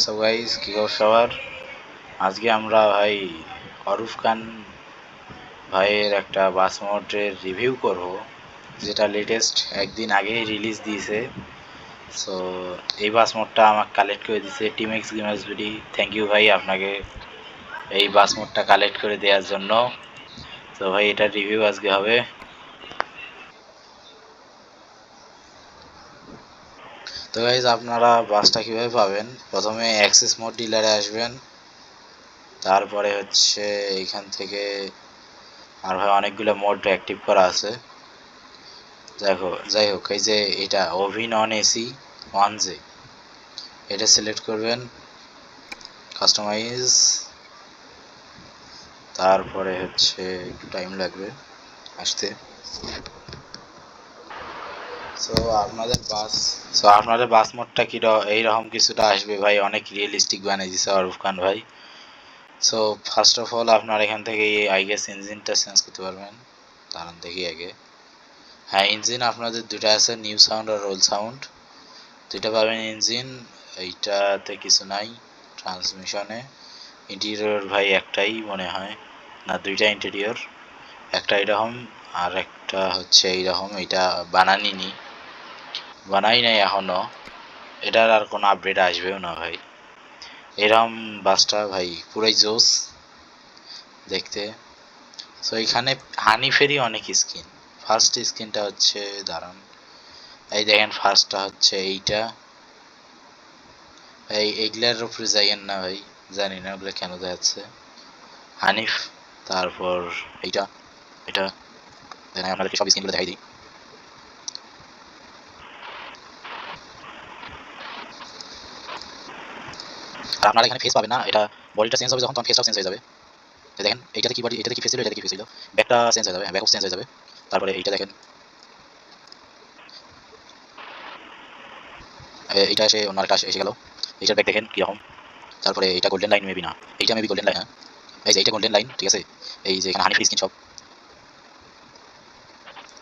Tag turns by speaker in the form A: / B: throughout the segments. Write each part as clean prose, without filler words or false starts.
A: WhatsApp guys, কি খবর সবার? আজকে আমরা ভাই অরুফ খান ভাইয়ের একটা বাস মোডের রিভিউ করব, যেটা লেটেস্ট একদিন আগেই রিলিজ দিয়েছে। সো এই বাস মোডটা আমাকে কালেক্ট করে দিয়েছে টিমেক্স গেমার্স বিডি। থ্যাংক ইউ ভাই আপনাকে এই বাস মোডটা কালেক্ট করে দেওয়ার জন্য। তো ভাই এটার রিভিউ আজকে হবে। তো গাইজ আপনারা বাসটা কীভাবে পাবেন, প্রথমে অ্যাক্সেস মোড ডিলারে আসবেন, তারপরে হচ্ছে এইখান থেকে আর ভাই অনেকগুলো মোড অ্যাক্টিভ করা আছে। দেখো যাই হোক, এই যে এটা ওভি নন এসি 1J, এটা সিলেক্ট করবেন, কাস্টমাইজ, তারপরে হচ্ছে একটু টাইম লাগবে আসতে। সো আপনাদের বাস মোডটা কি এইরকম কিছুটা আসবে ভাই, অনেক রিয়েলিস্টিক বানিয়ে দিছে অরুফ খান ভাই। সো ফার্স্ট অফ অল আপনার এখান থেকে আই গেস ইঞ্জিনটা চেঞ্জ করতে পারবেন। দাঁড়ান দেখি আগে। হ্যাঁ, ইঞ্জিন আপনাদের দুটো আছে, নিউ সাউন্ড আর রোল সাউন্ড, দুইটা পাবেন ইঞ্জিন। এইটাতে কিছু নাই। ট্রান্সমিশনে ইন্টেরিয়র ভাই একটাই মনে হয়, না দুইটা ইন্টেরিয়র, একটা এরকম আর একটা হচ্ছে এইরকম। এটা বানাই নাই এখনো, এটার আর কোনো আপডেট আসবেও না ভাই। এরকম বাসটা ভাই পুরাই জোস দেখতে। সো এখানে হানিফেরই অনেক স্কিন। ফার্স্ট স্কিনটা হচ্ছে, দাঁড়ান এই দেখেন, ফার্স্টটা হচ্ছে এইটা ভাই। এগুলার উপরে যাইয়েন না ভাই, জানি না ওগুলো কেন দেখাচ্ছে। হানিফ, তারপর এইটা, এটা দেখেন, আপনাদেরকে সব স্কিনগুলো দেখাই দিই। আর আপনারা এখানে ফেস পাবেন না, এটা বডিটা চেঞ্জ হবে যখন, তখন ফেসটাও চেঞ্জ হয়ে যাবে। দেখেন এইটাতে কি বডি, এটাতে কি ফেস ছিল, এটাতে কি ফেস ছিল, ব্যাকটা চেঞ্জ হয়ে যাবে, ব্যাকও চেঞ্জ হয়ে যাবে। তারপরে এইটা দেখেন, এইটা এসে অন্য একটা এসে গেল, এইটার ব্যাক দেখেন কীরকম। তারপরে এইটা গোল্ডেন লাইন মেবি না, এইটা মেবি গোল্ডেন লাইন, হ্যাঁ এই যে এইটা গোল্ডেন লাইন, ঠিক আছে। এই যে এখানে হানিফ স্কিন সব।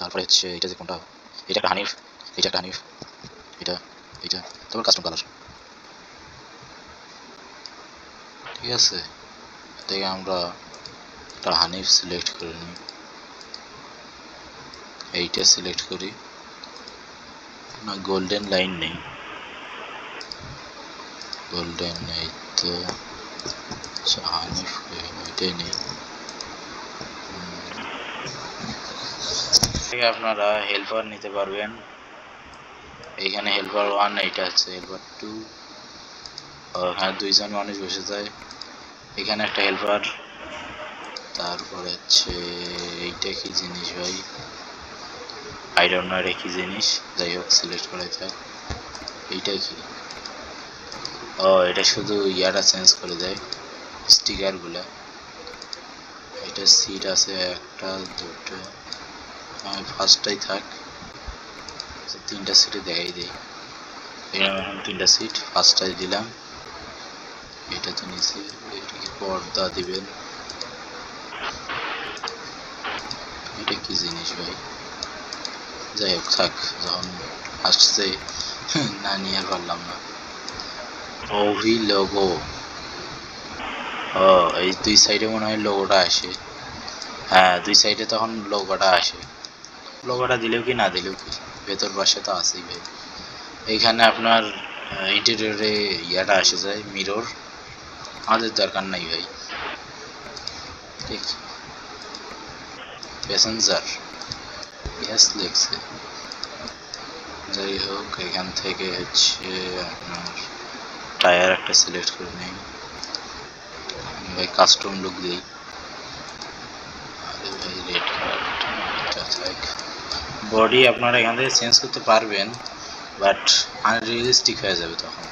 A: তারপরে হচ্ছে এইটা যে কোনটা, এটা একটা হানিফ, এইটা একটা হানিফ, এটা, এইটা, তারপর কাস্টম কালার, ঠিক আছে। থেকে আমরা একটা হানিফ সিলেক্ট করে নিই, এইটা সিলেক্ট করি না, গোল্ডেন লাইন নেই, গোল্ডেন নেই তো হানিফ ওইটাই নেই। থেকে আপনারা হেল্পার নিতে পারবেন, এইখানে হেল্পার 1, এইটা হচ্ছে হেল্পার 2। হ্যাঁ, দুইজন মানুষ বসে যায়, এখানে একটা হেল্পার। তারপরে হচ্ছে এইটা কি জিনিস ভাই, আই ডোন্ট নো এটা কি জিনিস, যাই হোক সিলেক্ট করাই থাক। এইটা কি, ও এটা শুধু ইয়াটা চেঞ্জ করে দেয়, স্টিকারগুলা। এটা সিট আছে একটা দুটো, আমি ফার্স্টটাই থাক, তিনটা সিটে দেখাই দিই। এরকম এখন তিনটা সিট, ফার্স্টটাই দিলাম। এটা তো নিচে, এটা কি পর্দা দিবেন, এটা কি জিনিস ভাই, যাই হোক থাক, যখন আসছে না নিয়ে পারলাম না। ওভি লোগো, ও এই দুই সাইডে মনে হয় লোগোটা আসে, হ্যাঁ দুই সাইডে তখন লোগোটা আসে। লোগোটা দিলেও কি না দিলেও কি, ভেতর পাশে তো আছেই ভাই। এইখানে আপনার ইন্টেরিয়রে ইয়াটা আসে যায়, মিরর, আমাদের দরকার নাই ভাই। ঠিক, প্যাসেঞ্জার গ্যাস লেগছে, যাই হোক এখান থেকে হচ্ছে আপনার টায়ার একটা সিলেক্ট করে নেই ভাই, কাস্টম লুক দিই। আরে ভাই রেড কার্ডটা থাক। বডি আপনারা এখান থেকে চেঞ্জ করতে পারবেন, বাট আনরিয়েলিস্টিক হয়ে যাবে তখন।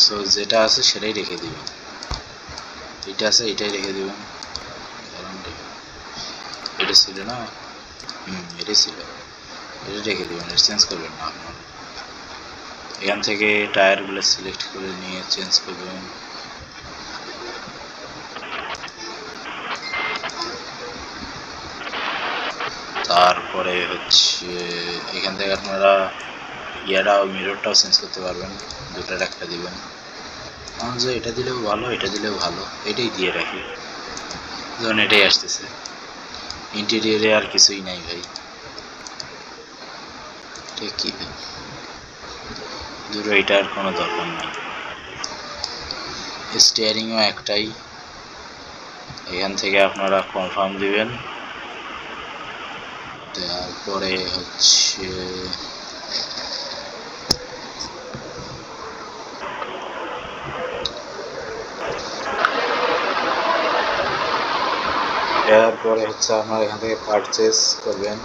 A: সো যেটা আছে সেটাই রেখে দিবেন, এটা আছে এটাই রেখে দিবেন, কারণ এটা ছিল না, এটাই ছিল, এটা রেখে দেবেন, এটা চেঞ্জ করবেন না আপনার। এখান থেকে টায়ারগুলো সিলেক্ট করে নিয়ে চেঞ্জ করবেন। তারপরে হচ্ছে এখান থেকে আপনারা ইয়াটাও মিররটাও চেঞ্জ করতে পারবেন, দুটার একটা দিবেন। আমার যে এটা দিলেও ভালো, এটা দিলেও ভালো, এটাই দিয়ে রাখি, যেমন এটাই আসতেছে। ইন্টেরিয়রে আর কিছুই নাই ভাই, ঠিক কি ভাই, দুটো এটার কোনো দরকার নেই। স্টিয়ারিংও একটাই, এখান থেকে আপনারা কনফার্ম দিবেন। তারপরে হচ্ছে এরপরে হচ্ছে আপনারা এখান থেকে পারচেস করবেন।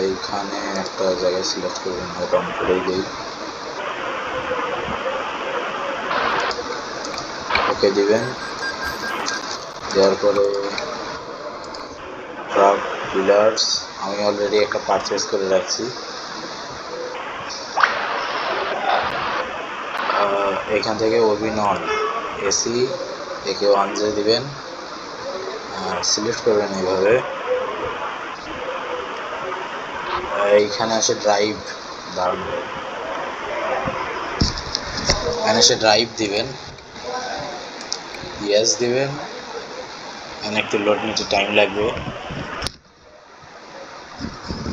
A: এইখানে একটা জায়গায় সিলেক্ট করবেন, অন করেই দিই, ওকে দিবেন। দেওয়ার পরে ট্রাক পিলার্স আমি অলরেডি একটা পারচেস করে রাখছি। এখান থেকে অভিনয় এসি একে 1 দিবেন, সিলেক্ট করবেন এইভাবে। এইখানে আসে ড্রাইভ, দাঁড়ান, এখানে এসে ড্রাইভ দিবেন, ইয়েস দিবেন। এখানে একটু লোড নিতে টাইম লাগবে,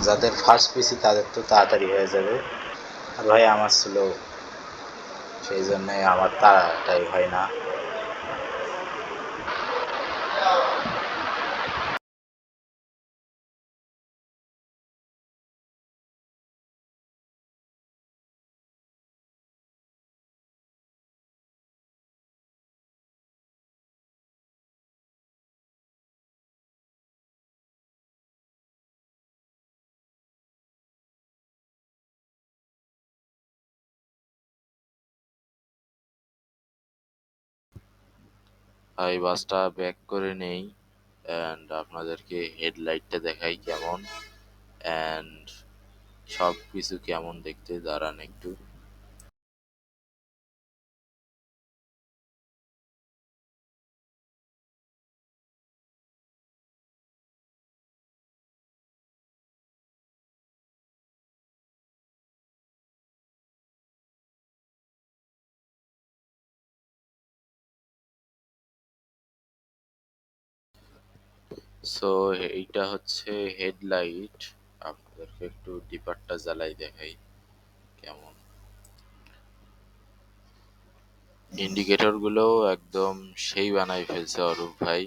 A: যাদের ফার্স্ট পিসি তাদের তো তাড়াতাড়ি হয়ে যাবে, আর ভাই আমার ছিল, সেই জন্যে আমার তাড়াতাড়ি হয় না। এই বাসটা ব্যাক করে নেই অ্যান্ড আপনাদেরকে হেডলাইটটা দেখাই কেমন, অ্যান্ড সব কিছু কেমন দেখতে, দাঁড়ান একটু। সো এইটা হচ্ছে হেডলাইট, আপনাদেরকে একটু ডিপারটা জ্বালাই দেখাই কেমন। ইন্ডিকেটর গুলো একদম সেই বানাই ফেলছে অরূপ ভাই।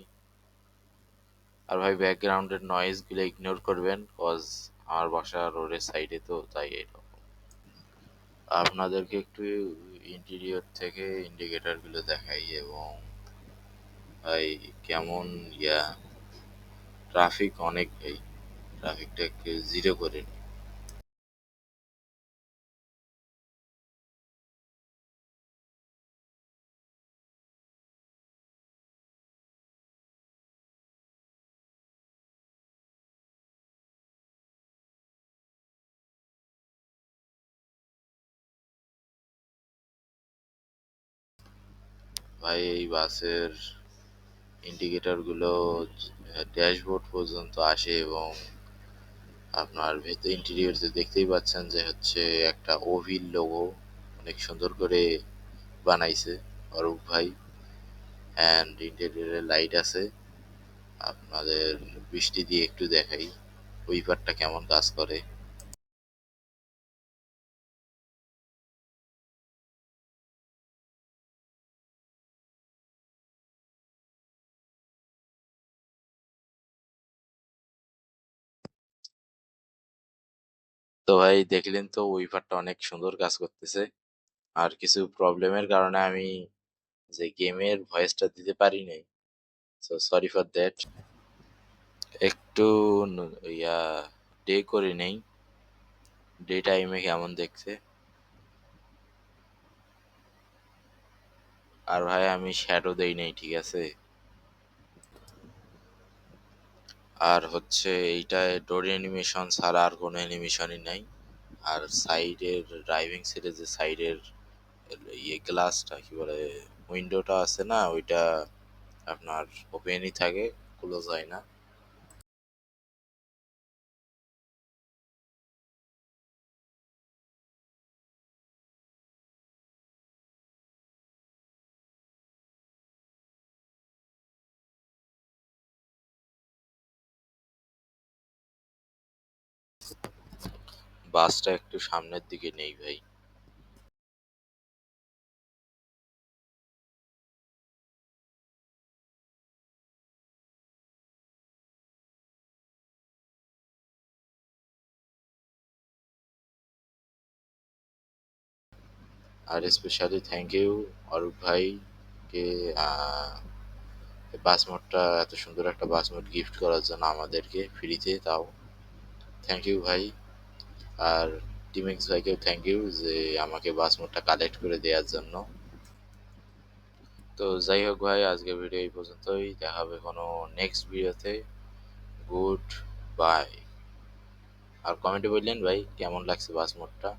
A: আর ভাই ব্যাকগ্রাউন্ডের নয়েজ গুলো ইগনোর করবেন, কজ আমার বাসা রোডের সাইডে তো, তাই এরকম। আপনাদেরকে একটু ইন্টেরিয়র থেকে ইন্ডিকেটর গুলো দেখাই, এবং ভাই কেমন ইয়া, ট্রাফিক অনেক ভাই, ট্রাফিকটাকে জিরো করে নি। ভাই এই বাসের ইন্ডিকেটর গুলো ড্যাশবোর্ড পর্যন্ত আসে, এবং আপনার ভেতর ইন্টেরিয়র দেখতেই পাচ্ছেন যে হচ্ছে একটা ওভিল লোগো অনেক সুন্দর করে বানাইছে অরূপ ভাই। অ্যান্ড ইন্টেরিয়রে লাইট আছে, আপনাদের বৃষ্টি দিয়ে একটু দেখাই উইপারটা কেমন কাজ করে। তো ভাই দেখলেন তো উইপারটা অনেক সুন্দর কাজ করতেছে। আর কিছু প্রবলেমের কারণে আমি যে গেমের ভয়েসটা দিতে পারি নাই, সো সরি ফর দ্যাট। একটু ইয়া ডে করে নেই, ডে টাইমে কেমন দেখছে। আর ভাই আমি শ্যাডো দেই নাই, ঠিক আছে। আর হচ্ছে এইটায় ডোর অ্যানিমেশন ছাড়া আর কোনো অ্যানিমেশনই নাই। আর সাইডের ড্রাইভিং সিটে যে সাইডের ইয়ে গ্লাসটা কি বলে, উইন্ডোটা আছে না, ওইটা আপনার ওপেনই থাকে, ক্লোজ হয় না। বাসটা একটু সামনের দিকে নেই ভাই। আর স্পেশালি থ্যাংক ইউ অরূপ ভাই কে বাস মোডটা, এত সুন্দর একটা বাস মোড গিফট করার জন্য আমাদেরকে ফ্রিতে, তাও থ্যাংক ইউ ভাই। আর টিমেক্স ভাইকেও থ্যাংক ইউ যে আমাকে বাস মোডটা কালেক্ট করে দেওয়ার জন্য। তো যাই হোক ভাই, আজকে ভিডিও এই পর্যন্তই, দেখা হবে কোনো নেক্সট ভিডিওতে। Good bye. আর কমেন্টে বললেন ভাই কেমন লাগছে বাস মোডটা।